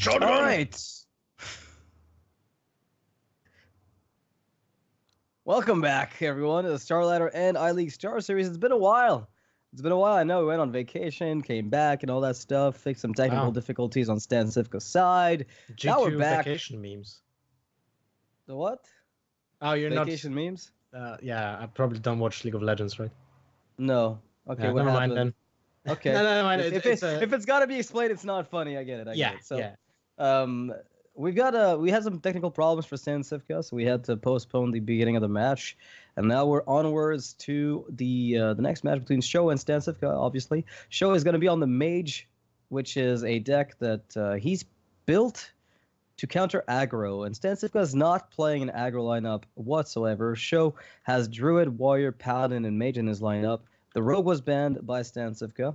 Shotgun! All right. Welcome back, everyone, to the StarLadder and iLeague StarSeries. It's been a while. I know we went on vacation, came back, and all that stuff. Fixed some technical difficulties on StanCifka's side. Now we're back. Vacation memes. The what? Oh, you're vacation memes? Yeah, I probably don't watch League of Legends, right? No. Okay, yeah, what never happened? mind then. Okay. no, mind. If it's got to be explained, it's not funny. I get it. I get it. So, yeah. we had some technical problems for StanCifka, so we had to postpone the beginning of the match, and now we're onwards to the next match between SjoW and StanCifka. Obviously, SjoW is going to be on the Mage, which is a deck that he's built to counter aggro, and StanCifka is not playing an aggro lineup whatsoever. SjoW has Druid, Warrior, Paladin, and Mage in his lineup. The Rogue was banned by StanCifka.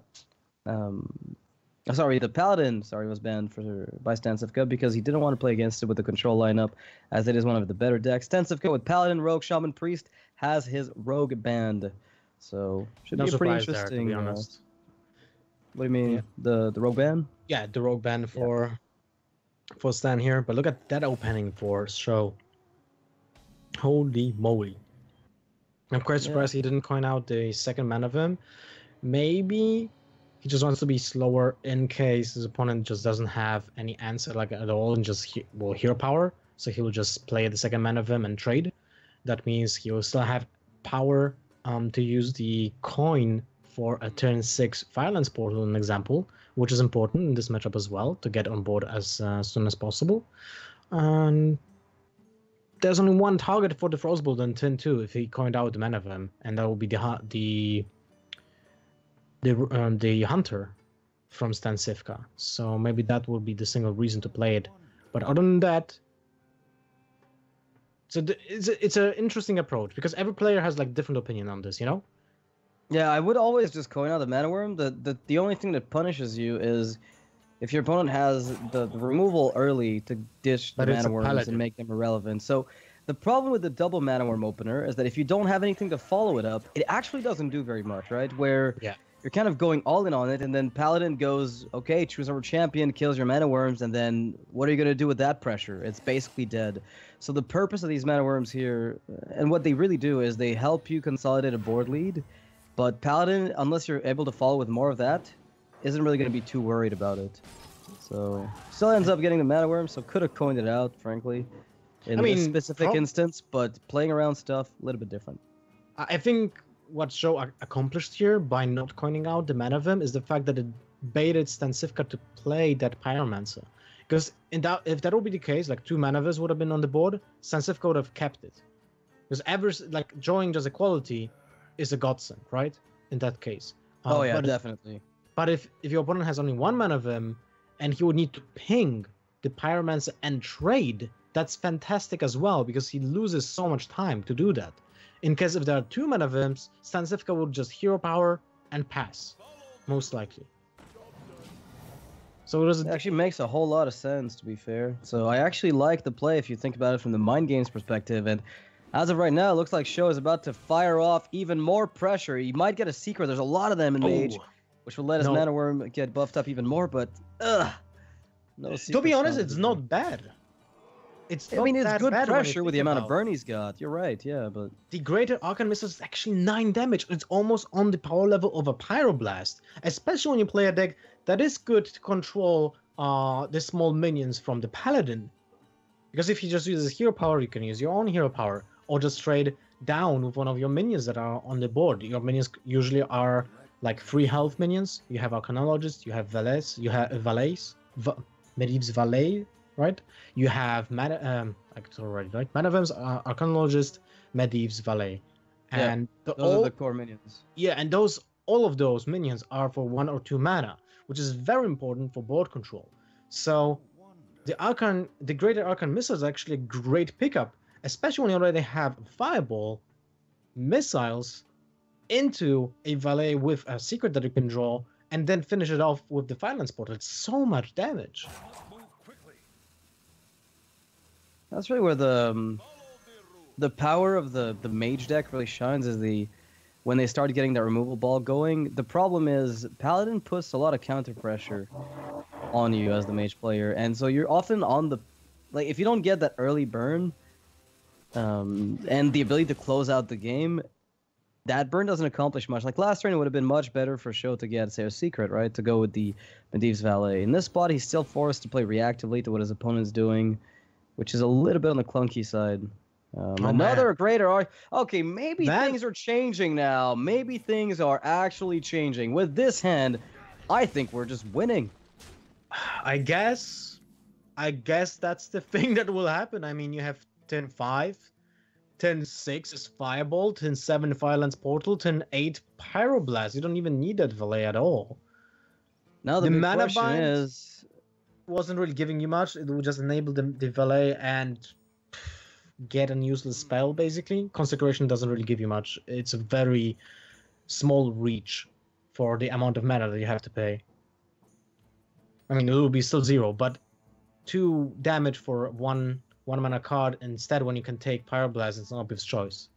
The Paladin, was banned by StanCifka because he didn't want to play against it with the control lineup, as it is one of the better decks. StanCifka with Paladin, Rogue, Shaman, Priest has his Rogue banned. So, should be pretty interesting. There, to be honest. What do you mean? Yeah. The Rogue ban? Yeah, the Rogue ban for Stan here. But look at that opening for SjoW. Holy moly. I'm quite surprised he didn't coin out the second mana of him. Maybe he just wants to be slower in case his opponent just doesn't have any answer at all and just hero power. So he will just play the second mana of him and trade. That means he will still have power to use the coin for a turn 6 Violence Portal, an example, which is important in this matchup as well to get on board as soon as possible. And there's only one target for the Frostbolt on turn 2 if he coined out the mana of him, and that will be the Hunter from StanCifka. So maybe that will be the single reason to play it. But other than that, it's an interesting approach because every player has different opinion on this, you know? Yeah, I would always just coin out the Mana Worm. The only thing that punishes you is if your opponent has the removal early to dish the Mana Worms and make them irrelevant. So the problem with the double Mana Worm opener is that if you don't have anything to follow it up, it actually doesn't do very much, right? Where you're kind of going all in on it, and then Paladin goes, okay, choose our champion, kills your Mana Worms, and then what are you going to do with that pressure? It's basically dead. So the purpose of these Mana Worms here, and what they really do, is they help you consolidate a board lead, but Paladin, unless you're able to follow with more of that, isn't really going to be too worried about it. So, still ends up getting the Mana Worm, so could have coined it out, frankly, in this specific instance, but playing around stuff, a little bit different. I think what SjoW accomplished here by not coining out the Mana of him is the fact that it baited StanCifka to play that Pyromancer. Because if that would be the case, 2 Manavers would have been on the board, StanCifka would have kept it. Because drawing just equality is a godsend, right? In that case. Definitely. But if your opponent has only 1 mana of him, and he would need to ping the Pyromancer and trade, that's fantastic as well, because he loses so much time to do that. In case if there are 2 mana of him, StanCifka would just hero power and pass, most likely. So it actually makes a whole lot of sense, to be fair. So I actually like the play if you think about it from the mind games perspective, and as of right now, it looks like SjoW is about to fire off even more pressure. He might get a secret. There's a lot of them in Mage, which will let his Mana Worm get buffed up even more, but no secret. To be honest, it's not bad. It's good pressure with the amount of burn he's got. You're right, yeah, but the Greater Arcane Missile is actually 9 damage. It's almost on the power level of a Pyroblast, especially when you play a deck that is good to control the small minions from the Paladin. Because if he just uses hero power, you can use your own hero power, or just trade down with one of your minions that are on the board. Your minions usually are 3 health minions. You have Arcanologist, you have Valets, Medivh's Valet, right? You have it's already right. Manavem's Arcanologist, Medivh's Valet, and those are the core minions. Yeah, and all of those minions are for 1 or 2 mana, which is very important for board control. So the Greater Arcane Missile is actually a great pickup, especially when you already have Fireball, missiles into a Valet with a secret that you can draw, and then finish it off with the Violence Portal. It's so much damage. That's really where the power of the Mage deck really shines, is when they started getting that removal ball going. The problem is Paladin puts a lot of counter pressure on you as the mage player, and so you're often on the, like, if you don't get that early burn, and the ability to close out the game, that burn doesn't accomplish much. Like last turn, it would have been much better for SjoW to get, say, a secret, right, to go with the Medivh's Valet. In this spot, he's still forced to play reactively to what his opponent's doing, which is a little bit on the clunky side. Another greater arc. Okay, maybe things are changing now. Maybe things are actually changing. With this hand, I think we're just winning. I guess that's the thing that will happen. I mean, you have 10-5, 10-6 is Fireball, 10-7 Firelands Portal, 10-8 Pyroblast. You don't even need that Valet at all. Now the mana bind is wasn't really giving you much. It would just enable the Valet and get a useless spell, basically. Consecration doesn't really give you much. It's a very small reach for the amount of mana that you have to pay. I mean, it will be still 0, but 2 damage for one mana card instead when you can take Pyroblast. It's an obvious choice.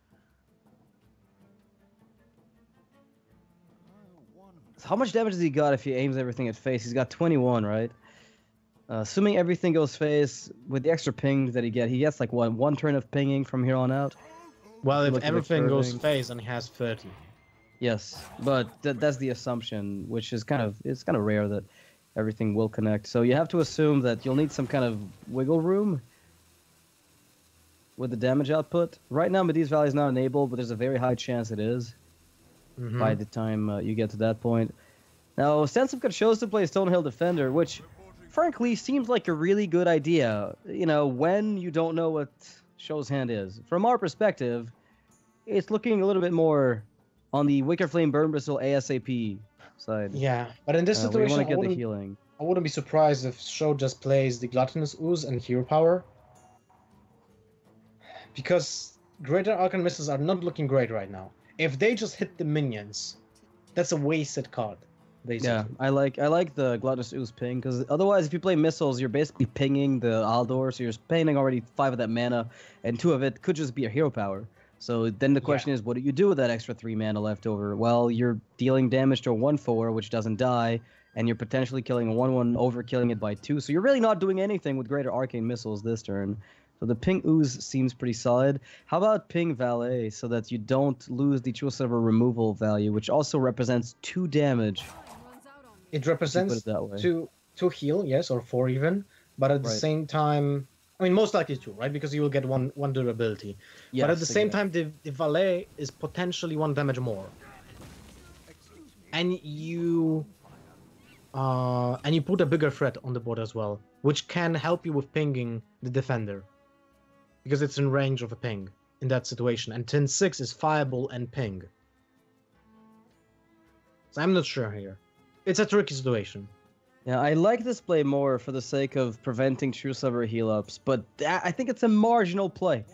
How much damage has he got if he aims everything at face? He's got 21, right? Assuming everything goes face, with the extra ping that he gets like one turn of pinging from here on out. Well, if everything goes face, and he has 30. Yes, but that's the assumption, which is kind of rare that everything will connect. So you have to assume that you'll need some kind of wiggle room with the damage output. Right now, Medivh's Valet is not enabled, but there's a very high chance it is by the time you get to that point. Now, StanCifka chose to play Stonehill Defender, which frankly seems like a really good idea, you know, when you don't know what SjoW's hand is. From our perspective, it's looking a little bit more on the Wicker Flame Burn Bristle ASAP side. Yeah, but in this situation, we want to get the healing. I wouldn't be surprised if SjoW just plays the Gluttonous Ooze and Hero Power. Because Greater Arcane Missiles are not looking great right now. If they just hit the minions, that's a wasted card. Basically. Yeah, I like the Gluttonous Ooze ping, because otherwise if you play missiles, you're basically pinging the Aldor, so you're paying already 5 of that mana, and 2 of it could just be a hero power. So then the question is, what do you do with that extra 3 mana left over? Well, you're dealing damage to a 1/4, which doesn't die, and you're potentially killing a 1/1, overkilling it by 2, so you're really not doing anything with Greater Arcane Missiles this turn. So the ping Ooze seems pretty solid. How about ping Valet, so that you don't lose the True Silver removal value, which also represents 2 damage. It represents 2 heal, yes, or 4 even, but at the same time, I mean, most likely 2, right? Because you will get one durability. Yes, but at the same time, the Valet is potentially 1 damage more. And you put a bigger threat on the board as well, which can help you with pinging the defender, because it's in range of a ping in that situation. And 10-6 is Fireball and ping. So I'm not sure here. It's a tricky situation. Yeah, I like this play more for the sake of preventing True Silver heal-ups, but I think it's a marginal play.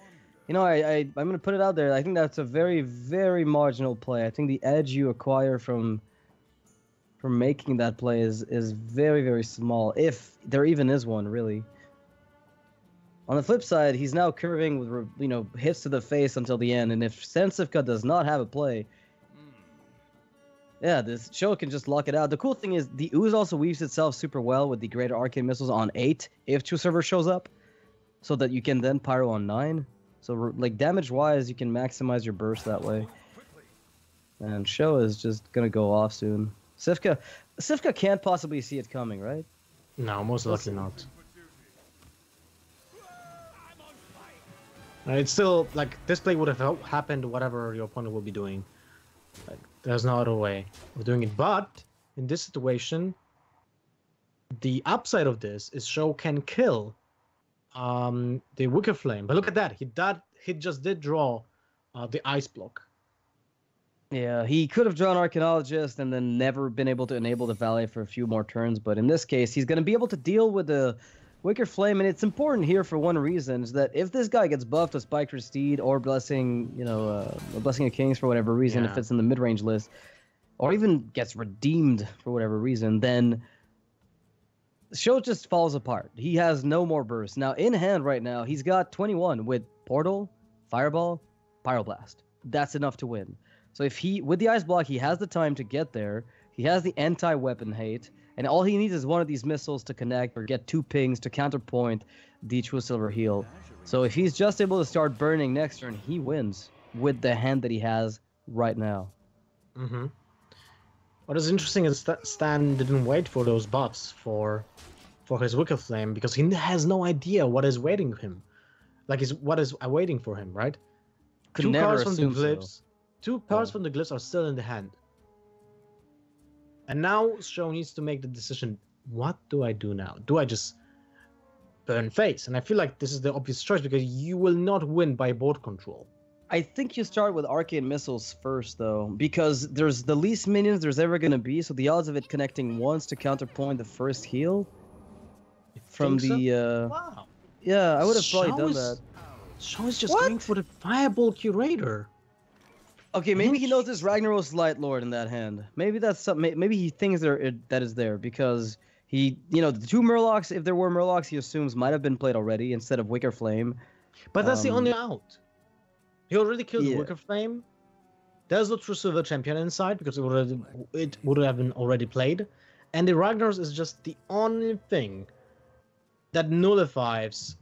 You know, I'm going to put it out there. I think that's a very, very marginal play. I think the edge you acquire from making that play is very, very small, if there even is one, really. On the flip side, he's now curving with, you know, hits to the face until the end, and if StanCifka does not have a play, yeah, this SjoW can just lock it out. The cool thing is the Ooze also weaves itself super well with the Greater Arcane Missiles on 8 if True Silver shows up, so that you can then Pyro on 9. So, like, damage-wise, you can maximize your burst that way. And SjoW is just going to go off soon. Cifka can't possibly see it coming, right? No, most likely not. It's still, like, this play would have happened whatever your opponent will be doing. Like, there's no other way of doing it. But in this situation, the upside of this is SjoW can kill the Wicker Flame. But look at that. He just did draw the Ice Block. Yeah, he could have drawn Arcanologist and then never been able to enable the Valet for a few more turns. But in this case, he's going to be able to deal with the Wicker Flame. And it's important here for one reason, is that if this guy gets buffed with Spike Steed or Blessing, you know, Blessing of Kings for whatever reason, if it's in the mid-range list, or even gets redeemed for whatever reason, then SjoW just falls apart. He has no more burst. Now, in hand right now, he's got 21 with Portal, Fireball, Pyroblast. That's enough to win. So if with the Ice Block, he has the time to get there. He has the anti-weapon hate. And all he needs is one of these missiles to connect or get 2 pings to counterpoint the True Silver heal. So if he's just able to start burning next turn, he wins with the hand that he has right now. Mm-hmm. What is interesting is that Stan didn't wait for those buffs for his Wicked Flame because he has no idea what is waiting him. Like, what is awaiting for him, right? Could never from the assume glyphs. so. 2 cards from the glyphs are still in the hand. And now SjoW needs to make the decision, what do I do now? Do I just burn face? And I feel like this is the obvious choice because you will not win by board control. I think you start with Arcane Missiles first, though, because there's the least minions there's ever going to be, so the odds of it connecting once to counterpoint the first heal from the... So? Wow. Yeah, I would have probably done that. SjoW is just going for the Fireball Curator. Okay, maybe he knows this Ragnaros Light Lord in that hand. Maybe that's something. Maybe he thinks that is there because he, the 2 Murlocs, if there were Murlocs, he assumes might have been played already instead of Wicker Flame. But that's the only out. He already killed the Wicker Flame. There's no True Silver Champion inside because it would have been already played, and the Ragnaros is just the only thing that nullifies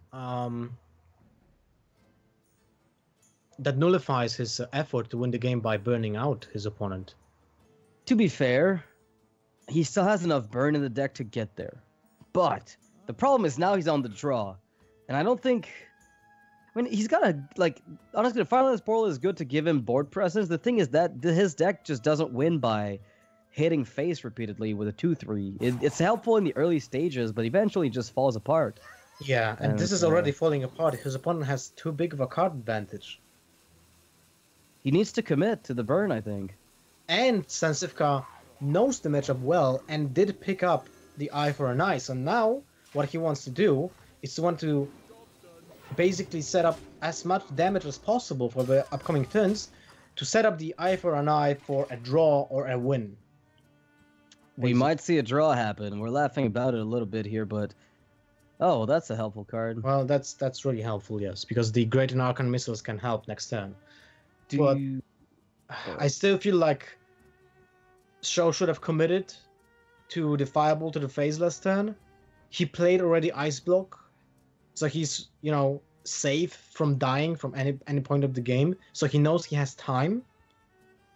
his effort to win the game by burning out his opponent. To be fair, he still has enough burn in the deck to get there. But the problem is now he's on the draw. And I don't think... I mean, he's got to, honestly, the Fireless Portal is good to give him board presence. The thing is that his deck just doesn't win by hitting face repeatedly with a 2-3. It's helpful in the early stages, but eventually it just falls apart. Yeah, and this is already falling apart. His opponent has too big of a card advantage. He needs to commit to the burn, I think. And StanCifka knows the matchup well and did pick up the Eye for an Eye. So now what he wants to do is to basically set up as much damage as possible for the upcoming turns to set up the Eye for an Eye for a draw or a win. We might see a draw happen. We're laughing about it a little bit here, but... Oh, that's a helpful card. Well, that's really helpful, yes, because the Great and Arcane Missiles can help next turn. But I still feel like SjoW should have committed to the Fireball to the face last turn. He played already Ice Block, so he's, safe from dying from any point of the game. So he knows he has time.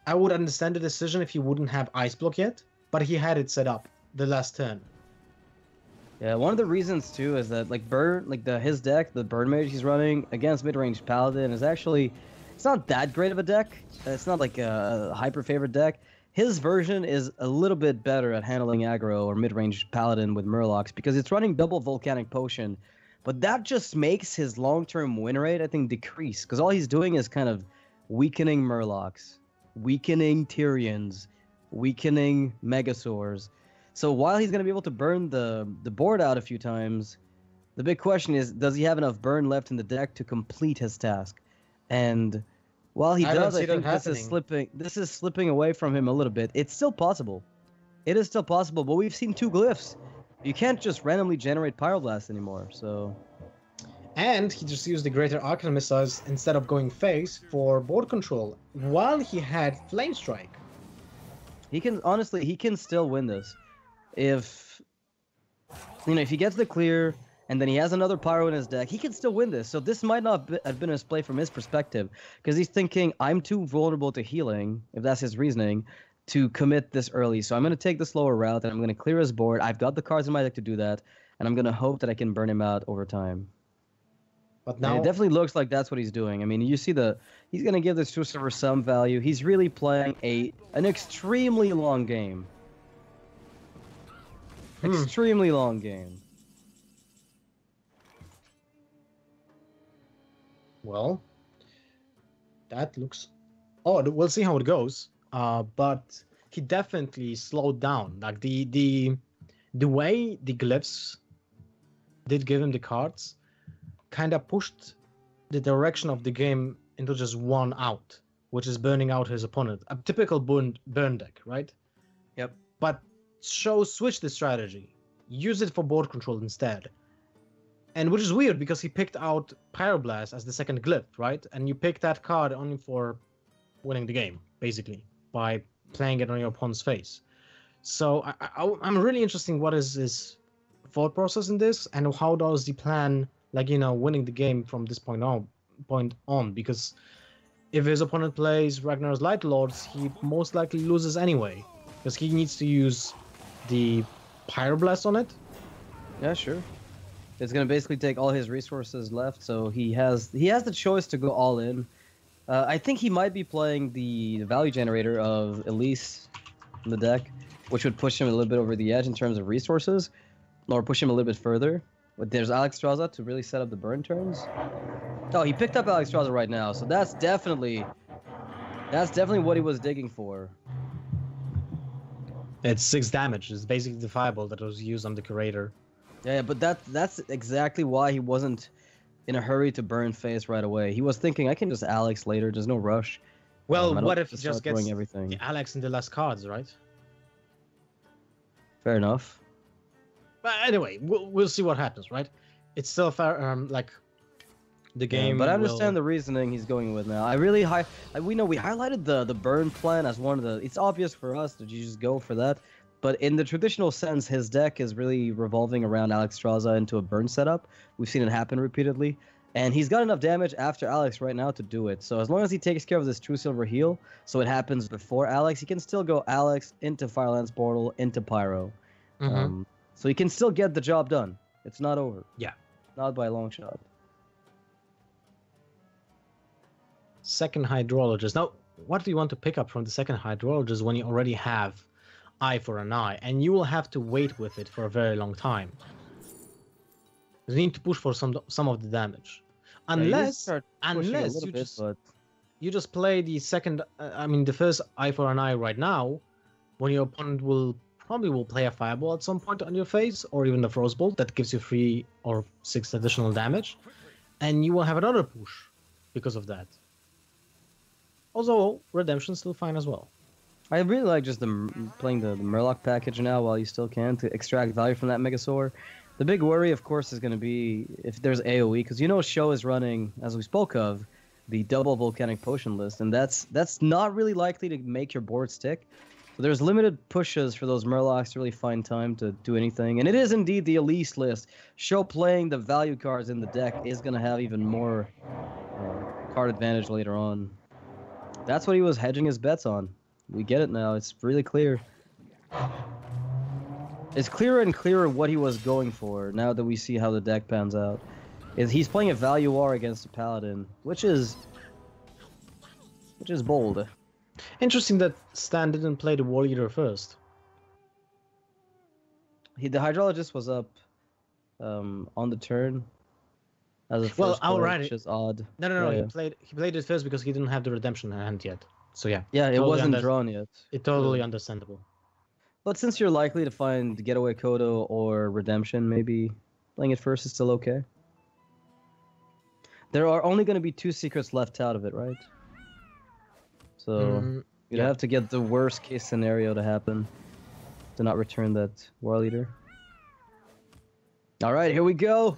I would understand the decision if he wouldn't have Ice Block yet, but he had it set up the last turn. Yeah, one of the reasons too is that his deck, the Burn Mage he's running against mid-range Paladin is actually... It's not that great of a deck. It's not like a hyper-favored deck. His version is a little bit better at handling aggro or mid-range Paladin with Murlocs because it's running double Volcanic Potion. But that just makes his long-term win rate, I think, decrease. Because all he's doing is kind of weakening Murlocs, weakening Tyrians, weakening Megasaurs. So while he's going to be able to burn the board out a few times, the big question is, does he have enough burn left in the deck to complete his task? And while he does, I think this is slipping away from him a little bit. It's still possible. It is still possible, but we've seen 2 glyphs. You can't just randomly generate Pyroblast anymore, so... And he just used the Greater Arcane Missiles instead of going face for board control, while he had Flame Strike. He can still win this. If he gets the clear... and then he has another Pyro in his deck, he can still win this. So this might not have been his play from his perspective, because he's thinking, I'm too vulnerable to healing, if that's his reasoning, to commit this early. So I'm going to take the slower route, and I'm going to clear his board. I've got the cards in my deck to do that, and I'm going to hope that I can burn him out over time. But now... And it definitely looks like that's what he's doing. I mean, you see he's going to give this True Silver some value. He's really playing an extremely long game. Extremely long game. Well, that looks odd. We'll see how it goes. But he definitely slowed down. Like the way the glyphs did give him the cards, kind of pushed the direction of the game into just one out, which is burning out his opponent. A typical burn deck, right? Yep. But SjoW switched the strategy, use it for board control instead. And which is weird because he picked out Pyroblast as the second glyph, right? And you pick that card only for winning the game, basically, by playing it on your opponent's face. So I'm really interested in what is his thought process in this, and how does he plan, like, winning the game from this point on, because if his opponent plays Ragnar's Light Lords, he most likely loses anyway, because he needs to use the Pyroblast on it. Yeah, sure. It's gonna basically take all his resources left, so he has the choice to go all in. I think he might be playing the value generator of Elise in the deck, which would push him a little bit over the edge in terms of resources, or push him a little bit further. But there's Alexstrasza to really set up the burn turns. Oh, he picked up Alexstrasza right now, so that's definitely what he was digging for. It's 6 damage. It's basically the fireball that was used on the Curator. Yeah, but that's exactly why he wasn't in a hurry to burn face right away. He was thinking, I can just Alex later. There's no rush. Well, what if he just gets everything? The Alex in the last cards, right? Fair enough. But anyway, we'll see what happens, right? It's still fair, like the game. But I understand the reasoning he's going with now. We highlighted the burn plan as one of the. It's obvious for us that you just go for that. But in the traditional sense, his deck is really revolving around Alexstrasza into a burn setup. We've seen it happen repeatedly. And he's got enough damage after Alex right now to do it. So as long as he takes care of this True Silver heal, so it happens before Alex, he can still go Alex into Firelands Portal, into Pyro. Mm-hmm. So he can still get the job done. It's not over. Yeah. Not by a long shot. Second Hydrologist. Now, what do you want to pick up from the second Hydrologist when you already have Eye for an Eye? And you will have to wait with it for a very long time. You need to push for some of the damage. Unless you just play the second, the first Eye for an Eye right now, when your opponent will play a Fireball at some point on your face, or even a Frostbolt that gives you 3 or 6 additional damage, and you will have another push because of that. Also, Redemption's still fine as well. I really like just playing the Murloc package now while you still can to extract value from that Megasaur. The big worry, of course, is going to be if there's AoE, because SjoW is running, as we spoke of, the double Volcanic Potion list, and that's not really likely to make your board stick. So there's limited pushes for those Murlocs to really find time to do anything, and it is indeed the Elise list. SjoW playing the value cards in the deck is going to have even more card advantage later on. That's what he was hedging his bets on. We get it now. It's really clear. It's clearer and clearer what he was going for now that we see how the deck pans out. He's playing a value war against a Paladin, which is bold. Interesting that Stan didn't play the War Eater first. The Hydrologist was up on the turn as a first play, which is odd. No. Yeah. He played it first because he didn't have the Redemption in hand yet. So yeah. Yeah, it wasn't drawn yet. It's totally understandable. But since you're likely to find Getaway Kodo or Redemption, maybe playing it first is still okay. There are only going to be 2 secrets left out of it, right? So you'd have to get the worst case scenario to happen to not return that War Leader. All right, here we go.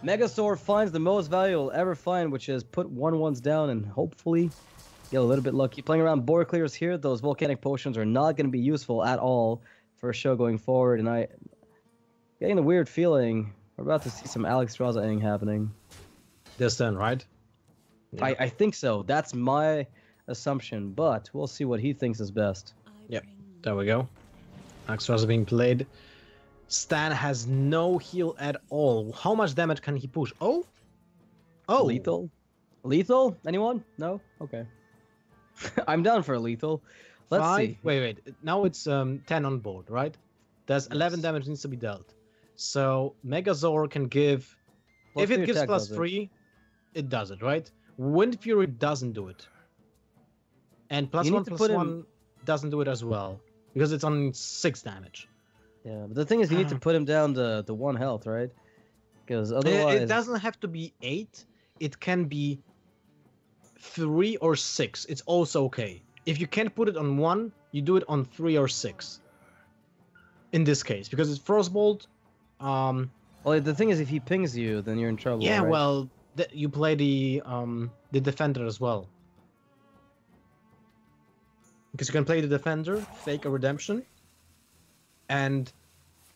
Megasaur finds the most value he'll ever find, which is put 1/1s down and hopefully get a little bit lucky. Playing around board clears here, those Volcanic Potions are not going to be useful at all for SjoW going forward, and I getting the weird feeling we're about to see some Alexstrasza happening. This then, right? Yeah. I think so. That's my assumption, but we'll see what he thinks is best. Yep, there we go. Alexstrasza being played. Stan has no heal at all. How much damage can he push? Oh! Lethal? Lethal? Anyone? No? Okay. I'm down for a lethal. Let's see. Wait. Now it's 10 on board, right? There's 11 damage needs to be dealt. So Megasaur can give... If it gives +3, it does it, right? Wind Fury doesn't do it. And +1/+1 doesn't do it as well. Because it's on 6 damage. Yeah, but the thing is you need to put him down to 1 health, right? Because otherwise... It doesn't have to be 8. It can be 3 or 6. It's also okay. If you can't put it on 1, you do it on 3 or 6. In this case, because it's Frostbolt. Well, the thing is, if he pings you, then you're in trouble. Yeah, right? well, you play the Defender as well. Because you can play the Defender, fake a Redemption, and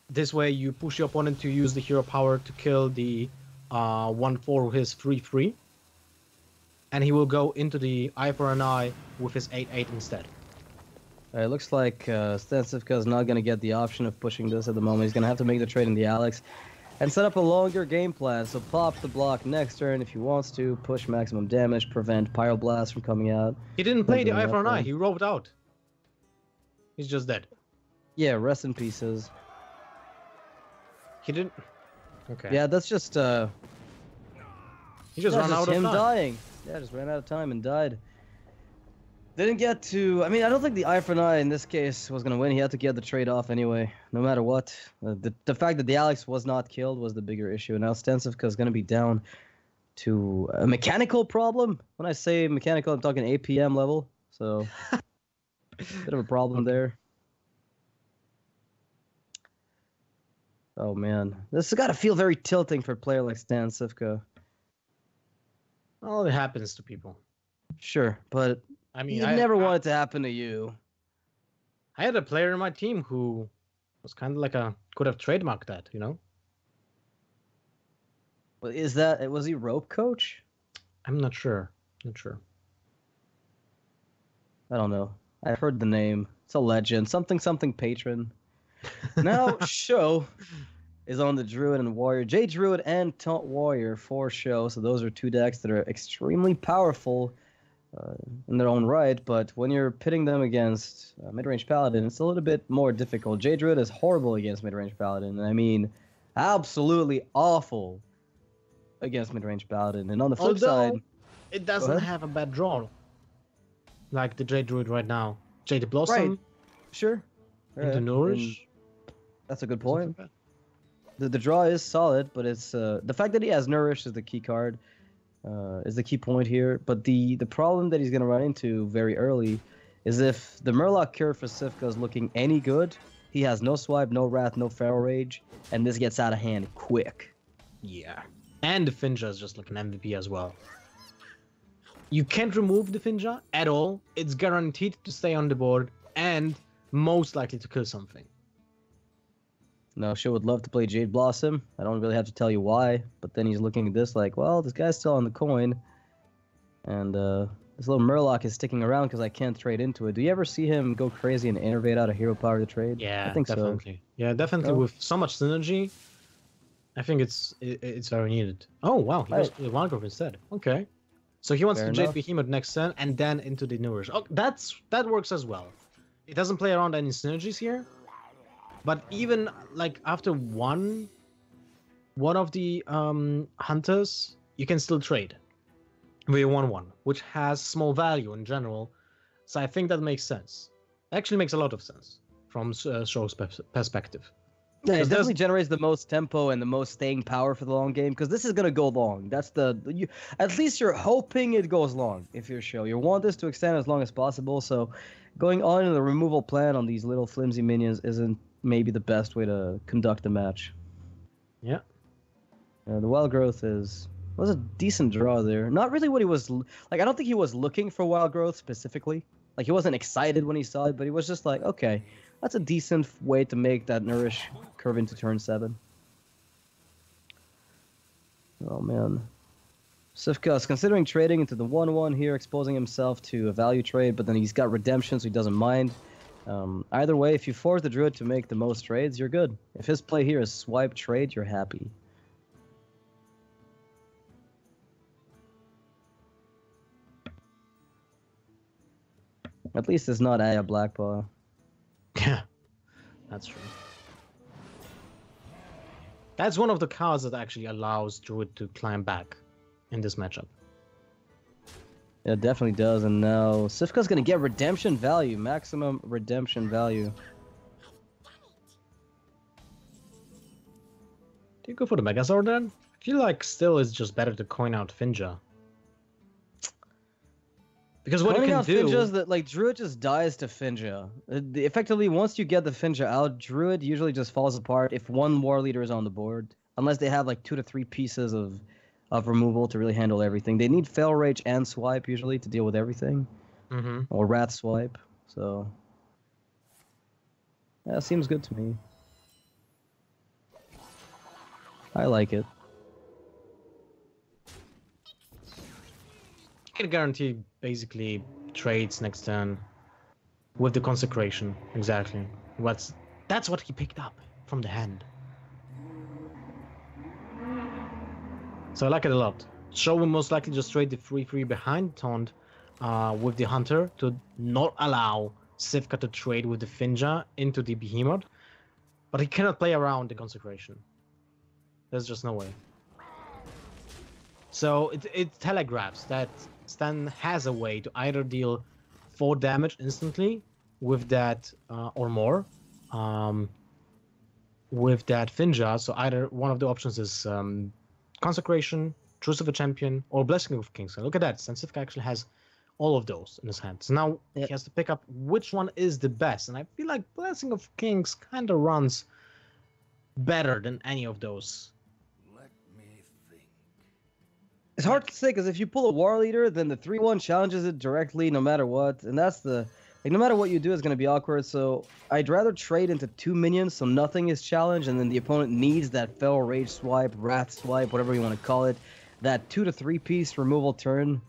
this way you push your opponent to use the hero power to kill the 1/4 with his 3/3, and he will go into the eye for an eye with his 8/8 instead. It looks like StanCifka is not going to get the option of pushing this at the moment. He's going to have to make the trade in the Alex and set up a longer game plan. So pop the block next turn if he wants to, push maximum damage, prevent Pyroblast from coming out. He didn't play the eye for an eye. He roved out. He's just dead. Yeah, rest in pieces. He didn't... Okay. Yeah, that's just... he just ran out of time. Dying. Yeah, just ran out of time and died. Didn't get to... I mean, I don't think the eye for an eye in this case was going to win. He had to get the trade off anyway, no matter what. The fact that the Alex was not killed was the bigger issue. And now StanCifka is going to be down to a mechanical problem. When I say mechanical, I'm talking APM level. So, bit of a problem there. Oh, man. This has got to feel very tilting for a player like StanCifka. Well, it happens to people. Sure, but... I mean, you never want it to happen to you. I had a player in my team who was kind of like could have trademarked that, you know? Well, was he rope coach? I'm not sure. Not sure. I don't know. I've heard the name. It's a legend. Something patron. Now, SjoW is on the Druid and Warrior. J Druid and Taunt Warrior for SjoW. So those are two decks that are extremely powerful in their own right, but when you're pitting them against mid-range Paladin, it's a little bit more difficult. J Druid is horrible against mid-range Paladin. I mean, absolutely awful against mid-range Paladin. And on the flip side... it doesn't have a bad draw. Like the J Druid right now. Jade Blossom. Right. Sure. Into Nourish. That's a good point. The draw is solid, but it's the fact that he has Nourish is the key card. Is the key point here. But the problem that he's going to run into very early is if the Murloc Cure for Cifka is looking any good, he has no Swipe, no Wrath, no Feral Rage, and this gets out of hand quick. Yeah. And the Finja is just like an MVP as well. You can't remove the Finja at all. It's guaranteed to stay on the board and most likely to kill something. No, SjoW would love to play Jade Blossom. I don't really have to tell you why, but then he's looking at this like, well, this guy's still on the coin. And this little Murloc is sticking around because I can't trade into it. Do you ever see him go crazy and innervate out of hero power to trade? Yeah, I think definitely. So. Yeah, definitely. Oh. With so much synergy, I think it's very needed. Oh, wow. He goes to the Wild Growth instead. Okay. So he wants to Jade Behemoth next turn and then into the Nourish. Oh, that works as well. It doesn't play around any synergies here. But even like after one of the hunters, you can still trade with a 1/1, which has small value in general. So I think that makes sense. It actually makes a lot of sense from SjoW's perspective. Yeah, it definitely generates the most tempo and the most staying power for the long game because this is gonna go long. That's at least you're hoping it goes long if you're SjoW. You want this to extend as long as possible. So going on in the removal plan on these little flimsy minions isn't maybe the best way to conduct the match. Yeah. The Wild Growth was a decent draw there. Not really what he was like. I don't think he was looking for Wild Growth specifically. Like he wasn't excited when he saw it, but he was just like, okay, that's a decent way to make that Nourish curve into turn 7. Oh man. Cifka is considering trading into the 1/1 here, exposing himself to a value trade, but then he's got redemption, so he doesn't mind. Either way, if you force the Druid to make the most trades, you're good. If his play here is swipe trade, you're happy. At least it's not Aya Blackpaw. Yeah, that's true. That's one of the cards that actually allows Druid to climb back in this matchup. Yeah, it definitely does. And now Cifka's going to get redemption value, maximum redemption value. Do you go for the Megazord then? I feel like still it's just better to coin out Finja. Because what you can do... Finja's that, like, Druid just dies to Finja. Effectively, once you get the Finja out, Druid usually just falls apart if one war leader is on the board. Unless they have, like, 2 to 3 pieces of removal to really handle everything. They need Feral Rage and Swipe, usually, to deal with everything. Mm-hmm. Or Wrath Swipe, so... Yeah, seems good to me. I like it. I can guarantee basically trades next turn with the consecration. Exactly. That's what he picked up from the hand. So I like it a lot. SjoW will most likely just trade the 3/3 behind Taunt with the Hunter to not allow StanCifka to trade with the Finja into the Behemoth, but he cannot play around the consecration. There's just no way. So it telegraphs that Stan has a way to either deal 4 damage instantly with that or more with that Finja. So either one of the options is Consecration, Truce of a Champion, or Blessing of Kings. And look at that, StanCifka actually has all of those in his hand. So now he has to pick up which one is the best. And I feel like Blessing of Kings kind of runs better than any of those. It's hard to say, because if you pull a War Leader, then the 3/1 challenges it directly no matter what. And that's the... Like, no matter what you do, it's going to be awkward. So I'd rather trade into 2 minions so nothing is challenged, and then the opponent needs that Fel, Rage Swipe, Wrath Swipe, whatever you want to call it. That 2 to 3 piece removal turn.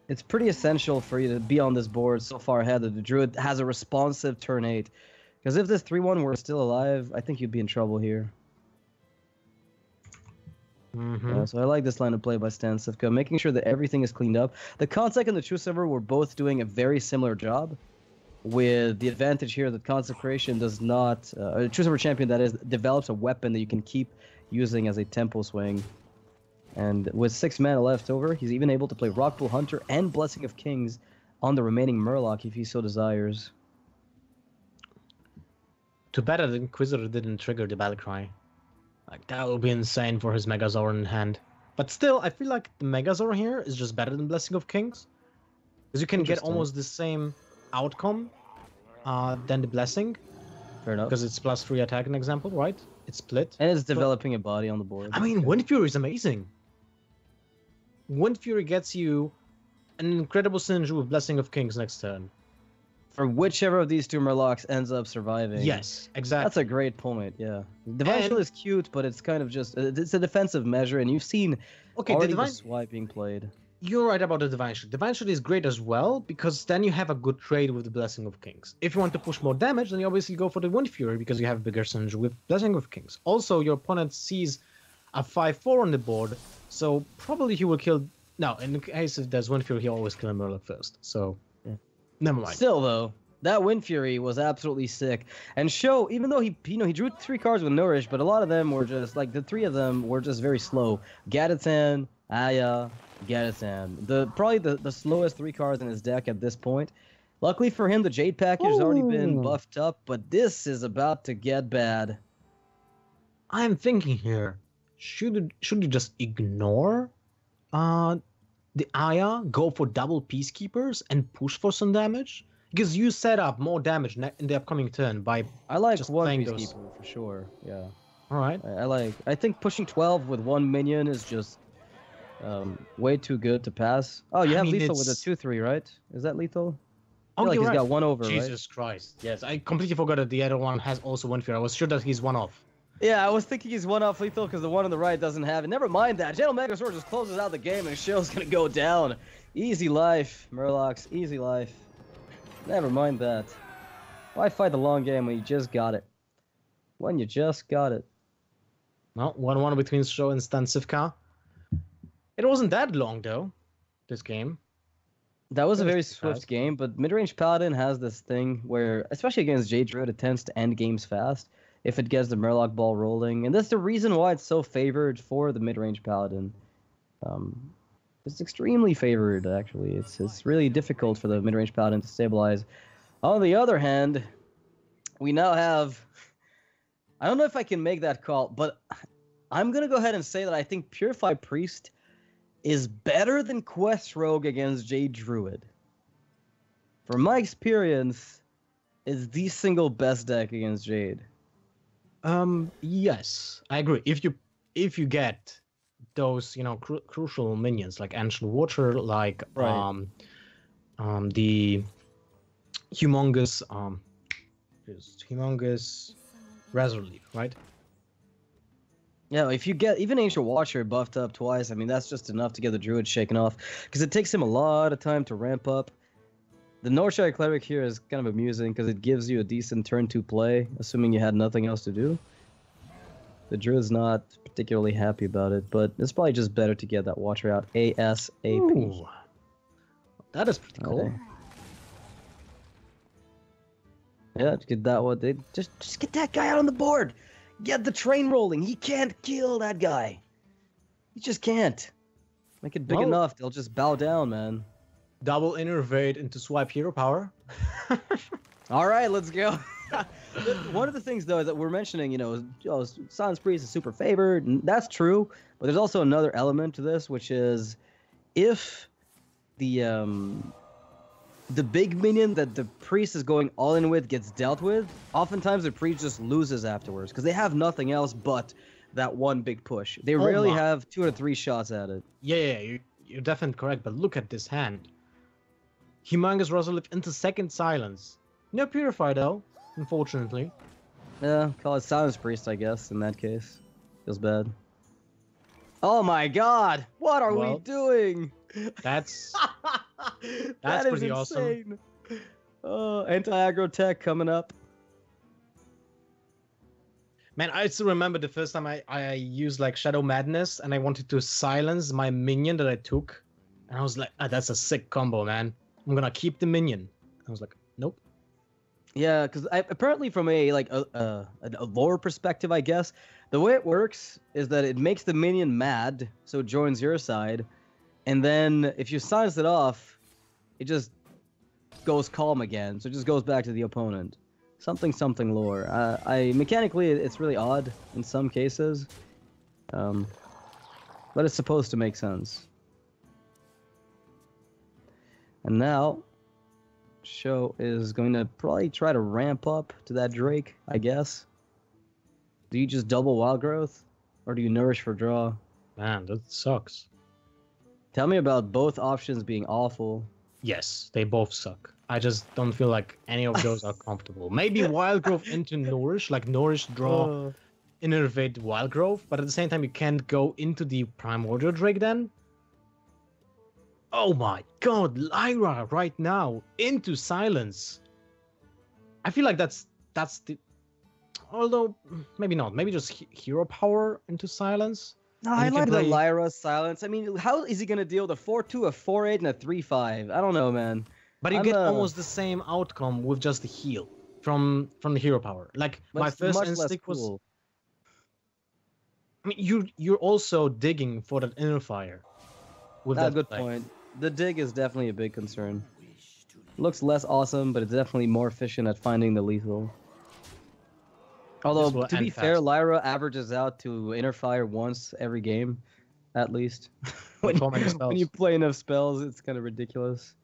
It's pretty essential for you to be on this board so far ahead that the Druid has a responsive turn 8. Because if this 3/1 were still alive, I think you'd be in trouble here. Yeah, so I like this line of play by StanCifka, making sure that everything is cleaned up. The Consec and the True Silver were both doing a very similar job, with the advantage here that Consecration does not, True Silver Champion that is, develops a weapon that you can keep using as a tempo swing. And with 6 mana left over, he's even able to play Rockpool Hunter and Blessing of Kings on the remaining Murloc if he so desires. Too bad that the Inquisitor didn't trigger the Battlecry. Like, that would be insane for his Megazord in hand. But still, I feel like the Megazord here is just better than Blessing of Kings. Because you can get almost the same outcome than the Blessing. Fair enough. Because it's +3 attack, an example, right? It's split. And it's developing a body on the board. I mean, Wind Fury is amazing. Wind Fury gets you an incredible synergy with Blessing of Kings next turn. For whichever of these 2 Murlocs ends up surviving. Yes, exactly. That's a great point, yeah. Divine Shield is cute, but it's kind of just... It's a defensive measure, and you've seen already the swipe being played. You're right about the Divine Shield. Divine Shield is great as well, because then you have a good trade with the Blessing of Kings. If you want to push more damage, then you obviously go for the Wind Fury, because you have a bigger synergy with Blessing of Kings. Also, your opponent sees a 5/4 on the board, so probably he will kill... No, in the case if there's Wind Fury, he always kill a Murloc first, so... Yeah. Never mind. Still, though, that Wind Fury was absolutely sick. And SjoW, even though he drew 3 cards with Nourish, but a lot of them were just, like, the 3 of them were just very slow. Gadatan, Aya, Gadatan. Probably the slowest 3 cards in his deck at this point. Luckily for him, the Jade package has already been buffed up, but this is about to get bad. I'm thinking here, should you just ignore the Aya, go for double Peacekeepers, and push for some damage? Because you set up more damage in the upcoming turn by I like just one playing Peacekeeper those. for sure. Yeah. All right. I think pushing 12 with 1 minion is just way too good to pass. Oh, you have lethal with a 2/3, right? Is that lethal? Oh, like you're he's right. got 1 over, Jesus Christ. Yes, I completely forgot that the other one has also 1 fear. I was sure that he's 1 off. Yeah, I was thinking he's 1 off lethal because the one on the right doesn't have it. Never mind that. Gentle Megazord just closes out the game and SjoW's gonna go down. Easy life, Murlocs. Easy life. Never mind that. Why fight the long game when you just got it? When you just got it. Well, 1-1 between SjoW and StanCifka. It wasn't that long, though, this game. That was a very swift game, but mid-range Paladin has this thing where, especially against Jade Druid, it tends to end games fast if it gets the Murloc ball rolling. And that's the reason why it's so favored for the mid-range Paladin. It's extremely favored, actually. It's really difficult for the mid-range Paladin to stabilize. On the other hand, we now have... I don't know if I can make that call, but I'm going to go ahead and say that I think Purify Priest is better than Quest Rogue against Jade Druid. From my experience, it's the single best deck against Jade. Yes, I agree. If you get those, crucial minions like Ancient Water, like the humongous just humongous Razor Leaf, right? Yeah, if you get even Ancient Watcher buffed up twice, I mean that's just enough to get the Druid shaken off, because it takes him a lot of time to ramp up. The Northshire Cleric here is kind of amusing because it gives you a decent turn 2 play, assuming you had nothing else to do. The Druid's not particularly happy about it, but it's probably just better to get that Watcher out ASAP. Ooh, that is pretty cool. Okay. Yeah, just get that one. Just get that guy out on the board. Get the train rolling. He can't kill that guy. He just can't. Make it big enough, they'll just bow down, man. Double innervate into swipe hero power. All right, let's go. One of the things, though, that we're mentioning, Silence Priest is super favored, and that's true. But there's also another element to this, which is if the big minion that the priest is going all in with gets dealt with, oftentimes the priest just loses afterwards because they have nothing else but that one big push. They rarely have 2 or 3 shots at it. Yeah, you're definitely correct, but look at this hand. Humongous Razor Leaf into second Silence. No Purify though, unfortunately. Yeah, call it Silence Priest, I guess, in that case. Feels bad. Oh my god! What are we doing? That's that pretty insane. Awesome. Anti-aggro tech coming up. Man, I still remember the first time I used like Shadow Madness and I wanted to silence my minion that I took. And I was like, that's a sick combo, man. I'm gonna keep the minion. I was like, nope. Yeah, because apparently from a lore perspective, I guess, the way it works is that it makes the minion mad, so it joins your side. And then if you silence it off, it just goes calm again. So it just goes back to the opponent. Something lore. Mechanically, it's really odd in some cases. But it's supposed to make sense. And now, SjoW is going to probably try to ramp up to that Drake, I guess. Do you just double Wild Growth? Or do you Nourish for draw? Man, that sucks. Tell me about both options being awful. Yes, they both suck. I just don't feel like any of those are comfortable. Maybe Wild Growth into Nourish, like Nourish, draw, innervate Wild Growth, but at the same time you can't go into the Primordial Drake then. Oh my god, Lyra right now into Silence. I feel like that's the... Although, maybe not. Maybe just Hero Power into Silence. No, I like the Lyra Silence. I mean, how is he going to deal with a 4-2, a 4-8, and a 3-5? I don't know, man. But you get almost the same outcome with just the heal from the Hero Power. Like, my first instinct was... I mean, you're also digging for that Inner Fire. That's a good point. The dig is definitely a big concern. Looks less awesome, but it's definitely more efficient at finding the lethal. Although, to be fair, Lyra averages out to Inner Fire once every game, at least. when you play enough spells, it's kind of ridiculous.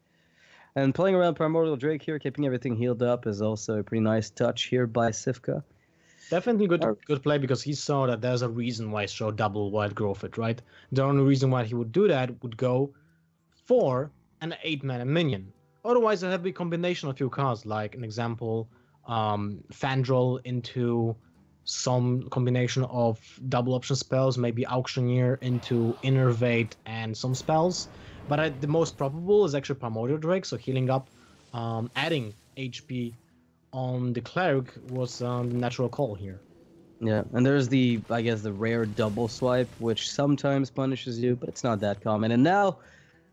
And playing around Primordial Drake here, keeping everything healed up, is also a pretty nice touch here by SifK. Definitely good play, because he saw that there's a reason why SjoW double Wild Growth it, right? The only reason why he would do that would go for an 8-mana minion. Otherwise, it'd have to be a combination of few cards, like an example, Fandral into some combination of double option spells, maybe Auctioneer into Innervate and some spells. But the most probable is actually Primordial Drake, so healing up, adding HP on the Cleric was the natural call here. Yeah, and there's I guess, the rare double swipe, which sometimes punishes you, but it's not that common. And now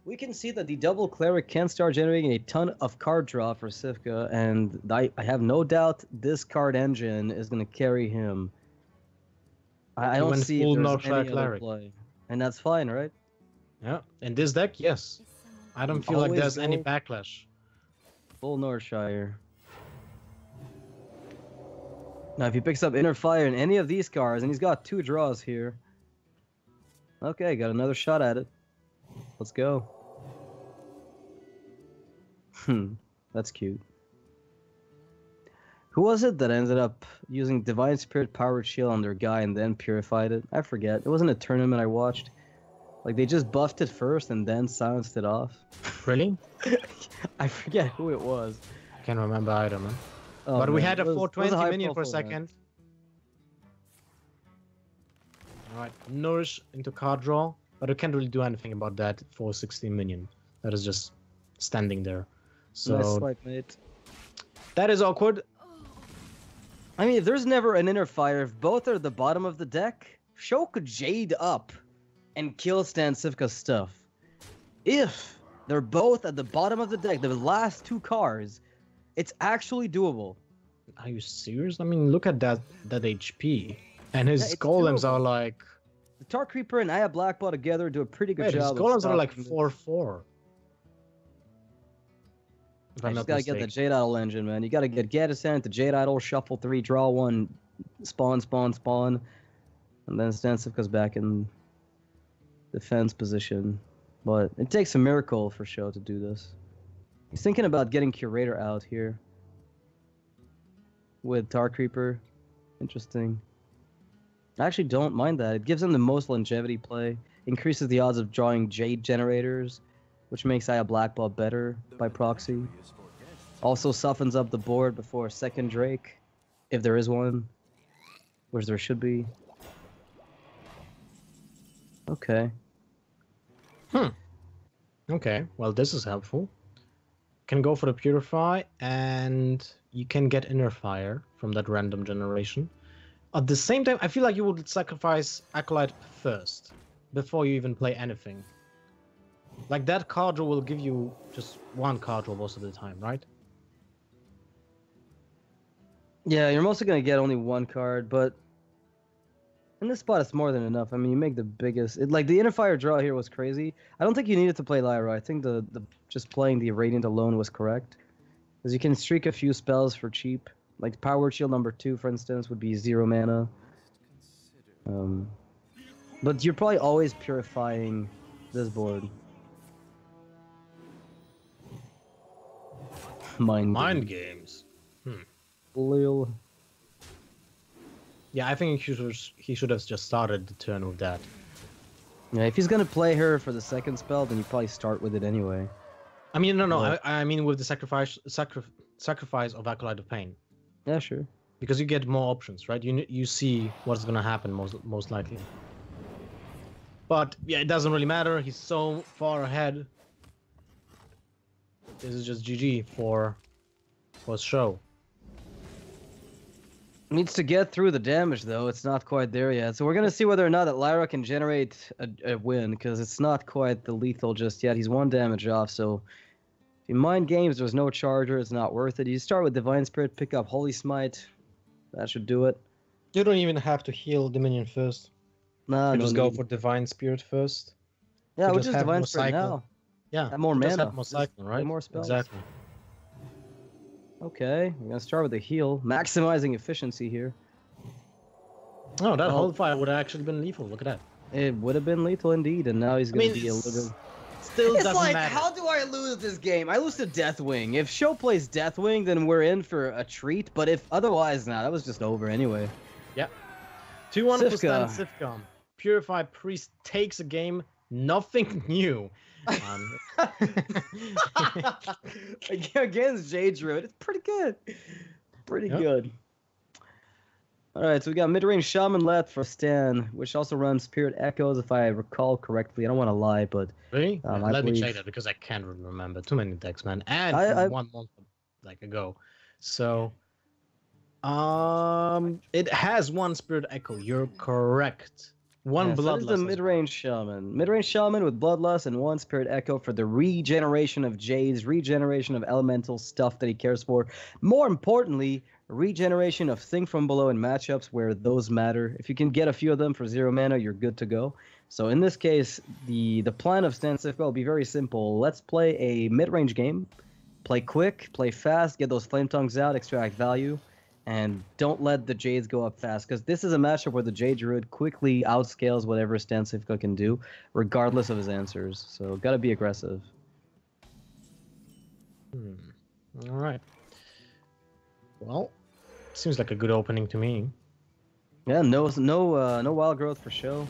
we can see that the double Cleric can start generating a ton of card draw for SifK, and I have no doubt this card engine is going to carry him. I don't see if there's any other play. And that's fine, right? Yeah, in this deck, yes. I don't feel like there's any backlash. Full Northshire. Now, if he picks up Inner Fire in any of these cards, and he's got 2 draws here. Okay, got another shot at it. Let's go. That's cute. Who was it that ended up using Divine Spirit Powered Shield on their guy and then purified it? I forget. It wasn't a tournament I watched. Like, they just buffed it first and then silenced it off. Really? I forget who it was. can't remember either, man. Oh, but man. we had a It was 420 minion for a high-profile second. event. Alright, nourish into card draw, but we can't really do anything about that for 16 minion. That is just standing there. So Nice swipe, mate. that is awkward. I mean, if there's never an inner fire, if both are at the bottom of the deck, SjoW could Jade up and kill StanCifka's stuff. If they're both at the bottom of the deck, the last two cards, it's actually doable. Are you serious? I mean, look at that HP. And his Yeah, golems doable. are like... The Tar Creeper and Aya Blackball together do a pretty good Wait, job. his golems of are like stopping this. 4/4. If I I'm just not gotta get the mistaken. Jade Idol engine, man. You gotta get Gadisant, the Jade Idol, shuffle 3, draw 1, spawn, and then StanCifka's back in defense position. But it takes a miracle for SjoW to do this. He's thinking about getting Curator out here with Tar Creeper. Interesting. I actually don't mind that. It gives him the most longevity play, increases the odds of drawing Jade generators, which makes Aya Blackball better by proxy. Also softens up the board before a second Drake, if there is one, which there should be. Okay. Okay, well, this is helpful. Can go for the Purify, and you can get Inner Fire from that random generation. At the same time, I feel like you would sacrifice Acolyte first, before you even play anything. Like, that card draw will give you just one card draw most of the time, right? Yeah, you're mostly going to get only one card, but in this spot, it's more than enough. I mean, you make the biggest... like, the Inner Fire draw here was crazy. I don't think you needed to play Lyra. I think the just playing the Radiant alone was correct. Because you can streak a few spells for cheap. Like, Power Shield number 2, for instance, would be 0 mana. But you're probably always purifying this board. Mind games. Lil. Yeah, I think he should have just started the turn with that. Yeah, if he's gonna play her for the second spell, then you probably start with it anyway. I mean, no, Yeah. I mean with the sacrifice of Acolyte of Pain. Yeah, sure. Because you get more options, right? You see what's gonna happen most likely. But yeah, it doesn't really matter. He's so far ahead. This is just GG for SjoW. Needs to get through the damage though. It's not quite there yet. So we're gonna see whether or not that Lyra can generate a win, because it's not quite the lethal just yet. He's 1 damage off. So if you mind games, there's no charger. It's not worth it. You start with Divine Spirit, pick up Holy Smite. That should do it. You don't even have to heal the minion first. Nah, You no just go need. for Divine Spirit first. Yeah, you we just just have Divine more Spirit cycle. now. Yeah, Have more you just mana. have more Just cycling, right? more spells. Exactly. Okay, we're gonna start with the heal, maximizing efficiency here. Oh, that Well- whole fire would have actually been lethal. Look at that. It would have been lethal indeed, and now he's gonna be a little bit. Still It's doesn't like, matter. how do I lose this game? I lose to Deathwing. If SjoW plays Deathwing, then we're in for a treat. But if otherwise, nah, that was just over anyway. Yeah. 2-1 for StanCifka. StanCifka. Purify Priest takes a game. Nothing new. Against Druid, it's pretty good. Pretty Yeah. good. All right, so we got mid-range Shaman left for Stan, which also runs Spirit Echoes, if I recall correctly. I don't want to lie, but Really? I Let me believe- check that because I can't remember. Too many decks, man. And I- from 1 month like ago. So it has 1 Spirit Echo. You're correct. 1 yeah, so this Bloodlust. is the as well. mid-range Shaman. Mid-range Shaman with Bloodlust and 1 Spirit Echo for the regeneration of Jades, regeneration of elemental stuff that he cares for. More importantly, regeneration of Thing from Below in matchups where those matter. If you can get a few of them for 0 mana, you're good to go. So in this case, the plan of StanCifka will be very simple. Let's play a mid-range game. Play quick, play fast, get those Flame Tongues out, extract value. And don't let the Jades go up fast, because this is a matchup where the Jade Druid quickly outscales whatever StanCifka can do, regardless of his answers. So gotta be aggressive. All right. Well, seems like a good opening to me. Yeah, no wild growth for SjoW.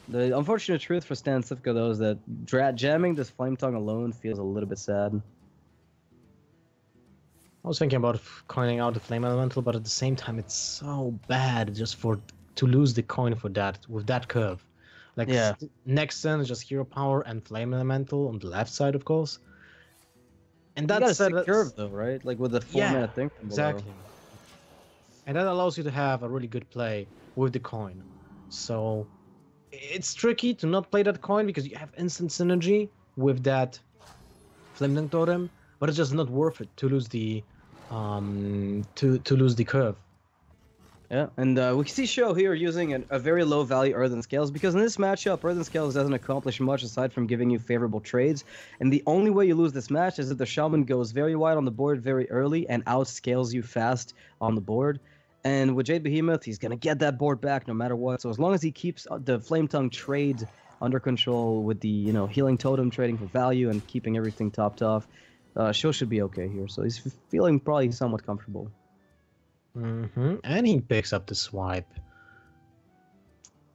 The unfortunate truth for StanCifka though is that jamming this Flame Tongue alone feels a little bit sad. I was thinking about coining out the Flame Elemental, but at the same time, it's so bad just to lose the coin for that with that curve. Like next turn is just Hero Power and Flame Elemental on the left side, of course. And that's a curve though, right? Like with the 4-mana thing from below. Exactly. And that allows you to have a really good play with the coin. So it's tricky to not play that coin because you have instant synergy with that Flaming Totem, but it's just not worth it to lose the to lose the curve. Yeah, and we see SjoW here using a very low value Earthen Scales because in this matchup, Earthen Scales doesn't accomplish much aside from giving you favorable trades. And the only way you lose this match is if the Shaman goes very wide on the board very early and outscales you fast on the board. And with Jade Behemoth, he's going to get that board back no matter what. So as long as he keeps the Flame Tongue trade under control with the Healing Totem trading for value and keeping everything topped off, SjoW should be okay here. So he's feeling probably somewhat comfortable. And he picks up the swipe.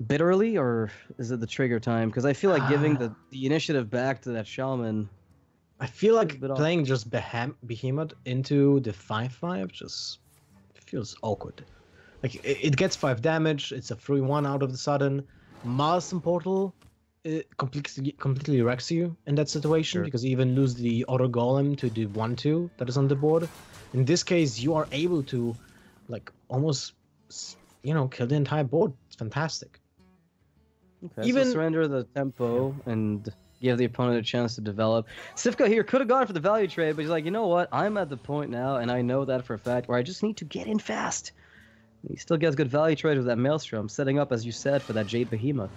Bit early, or is it the trigger time? Because I feel like giving the initiative back to that Shaman. I feel like playing just Behemoth into the 5/5 just feels awkward. Like it gets 5 damage. It's a 3/1 out of the sudden. Maelstrom Portal it completely wrecks you in that situation because you even lose the Auto Golem to the 1/2 that is on the board. In this case, you are able to like almost kill the entire board. It's fantastic. Okay, even so surrender the tempo and give the opponent a chance to develop. StanCifka here could have gone for the value trade, but he's like, you know what? I'm at the point now, and I know that for a fact, where I just need to get in fast. He still gets good value trade with that Maelstrom, setting up, as you said, for that Jade Behemoth.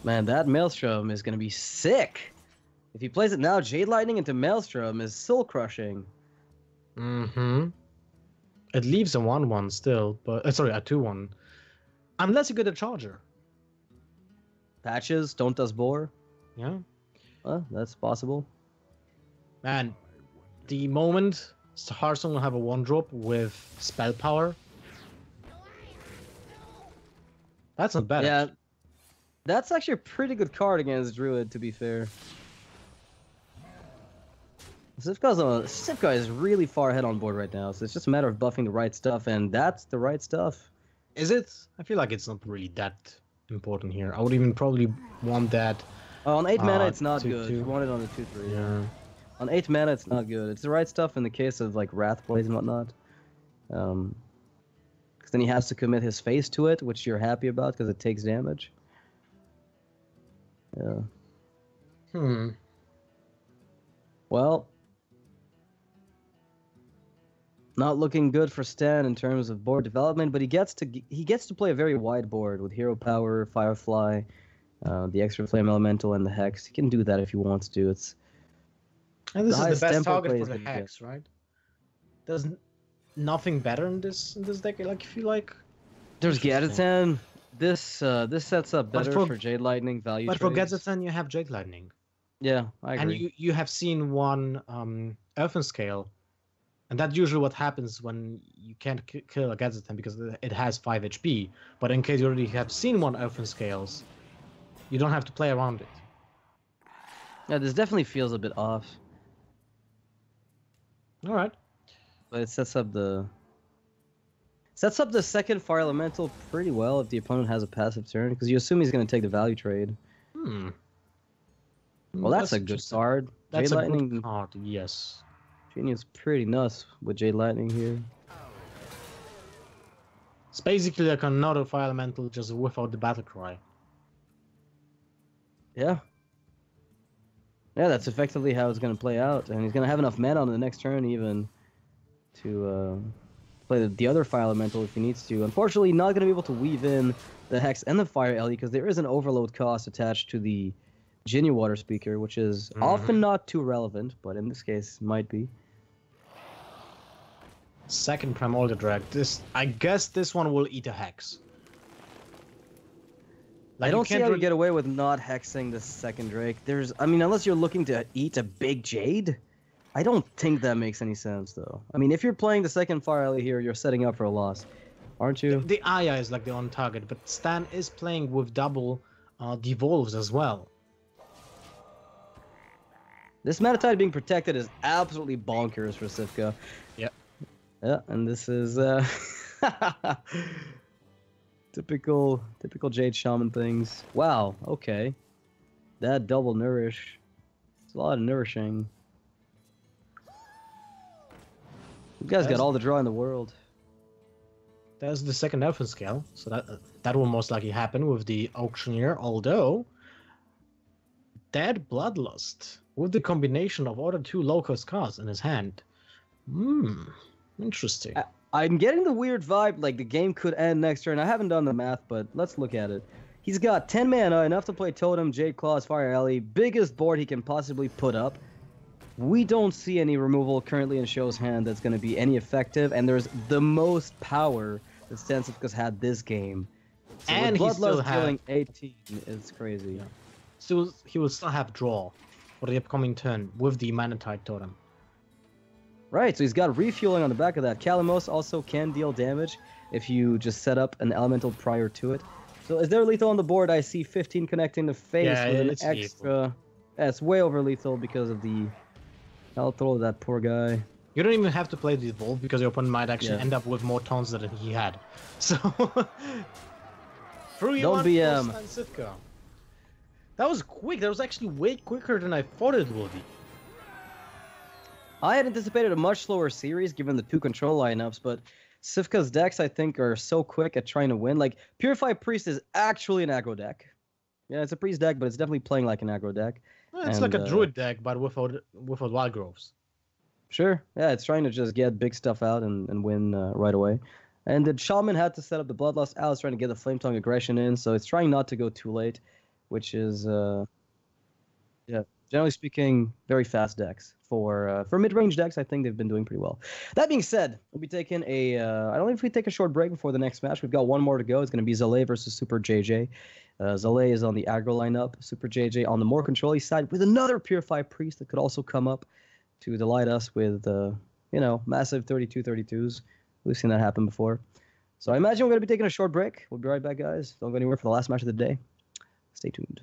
Man, that Maelstrom is going to be sick. If he plays it now, Jade Lightning into Maelstrom is soul crushing. It leaves a 1/1 still, but sorry, a 2/1. Unless you get a charger. Patches, don't does bore. Yeah. Well, that's possible. Man, the moment Hearthstone will have a 1-drop with spell power. That's not bad. Yeah. That's actually a pretty good card against Druid, to be fair. StanCifka is really far ahead on board right now, so it's just a matter of buffing the right stuff, and that's the right stuff. Is it? I feel like it's not really that important here. I would even probably want that. On 8 mana, it's not good. You want it on the 2/3. Yeah. On 8 mana, it's not good. It's the right stuff in the case of like Wrath Blaze and whatnot. Because then he has to commit his face to it, which you're happy about because it takes damage. Yeah. Well, not looking good for Stan in terms of board development, but he gets to play a very wide board with Hero Power, Firefly, the extra Flame Elemental, and the Hex. He can do that if he wants to. And this is the best target for the Hex, right? There's nothing better in this deck. Like if you like, there's Gadgetzan. This sets up better for Jade Lightning value. But for Gadgetzan, you have Jade Lightning. Yeah, I agree. And you have seen one Earthen Scale, and that's usually what happens when you can't kill a Gadgetzan because it has 5 HP. But in case you already have seen one Earthen Scales, you don't have to play around it. Yeah, this definitely feels a bit off. All right. But it sets up the second Fire Elemental pretty well if the opponent has a passive turn, because you assume he's going to take the value trade. Well, that's a good card. That's Jade a Lightning, good card, yes. Genius pretty nuts with Jade Lightning here. It's basically like another Fire Elemental just without the Battle Cry. Yeah. Yeah, that's effectively how it's going to play out. And he's going to have enough mana on the next turn even to play the other Fire Elemental if he needs to. Unfortunately, not going to be able to weave in the Hex and the Fire Ellie because there is an overload cost attached to the Jinyu Water Speaker, which is often not too relevant, but in this case might be. Second Primordial Drag. I guess this one will eat a Hex. Like, I don't see how you get away with not hexing the second Drake. Unless you're looking to eat a big Jade, I don't think that makes any sense, though. I mean, if you're playing the second Fire Alley here, you're setting up for a loss, aren't you? The Aya is like the on target, but Stan is playing with double Devolves as well. This mana tide being protected is absolutely bonkers for Cifka. Yep. Yeah, and this is typical Jade Shaman things. Wow, okay. That double nourish. It's a lot of nourishing. You guys got all the draw in the world. There's the second Elfin scale, so that will most likely happen with the Auctioneer, although that Bloodlust with the combination of other 2 low-cost cards in his hand. Interesting. I'm getting the weird vibe like the game could end next turn. I haven't done the math, but let's look at it. He's got 10 mana, enough to play Totem, Jade Claws, Fire Alley, biggest board he can possibly put up. We don't see any removal currently in SjoW's hand that's going to be any effective, and there's the most power that StanCifka's had this game. So and with he still dealing 18 is crazy. Yeah. So he will still have draw for the upcoming turn with the Mana Tide Totem. Right, so he's got refueling on the back of that. Kalimos also can deal damage if you just set up an elemental prior to it. So is there lethal on the board? I see 15 connecting the face with an extra... Lethal. Yeah, it's way over lethal because of the... I'll throw that poor guy. You don't even have to play the Evolve because your opponent might actually end up with more taunts than he had. So... Don't be StanCifka. That was quick. That was actually way quicker than I thought it would be. I had anticipated a much slower series given the 2 control lineups, but Cifka's decks, I think, are so quick at trying to win. Like, Purify Priest is actually an aggro deck. Yeah, it's a Priest deck, but it's definitely playing like an aggro deck. Well, it's like a Druid deck, but without Wild Groves. Sure. Yeah, it's trying to just get big stuff out and win right away. And the Shaman had to set up the Bloodlust. Al's trying to get the Flame Tongue aggression in, so it's trying not to go too late, which is, yeah, generally speaking, very fast decks. For mid-range decks, I think they've been doing pretty well. That being said, we'll be taking a... I don't know if we take a short break before the next match. We've got one more to go. It's going to be Zale versus Super JJ. Zale is on the aggro lineup. Super JJ on the more control-y side with another Purify Priest that could also come up to delight us with, massive 32-32s. We've seen that happen before. So I imagine we're going to be taking a short break. We'll be right back, guys. Don't go anywhere for the last match of the day. Stay tuned.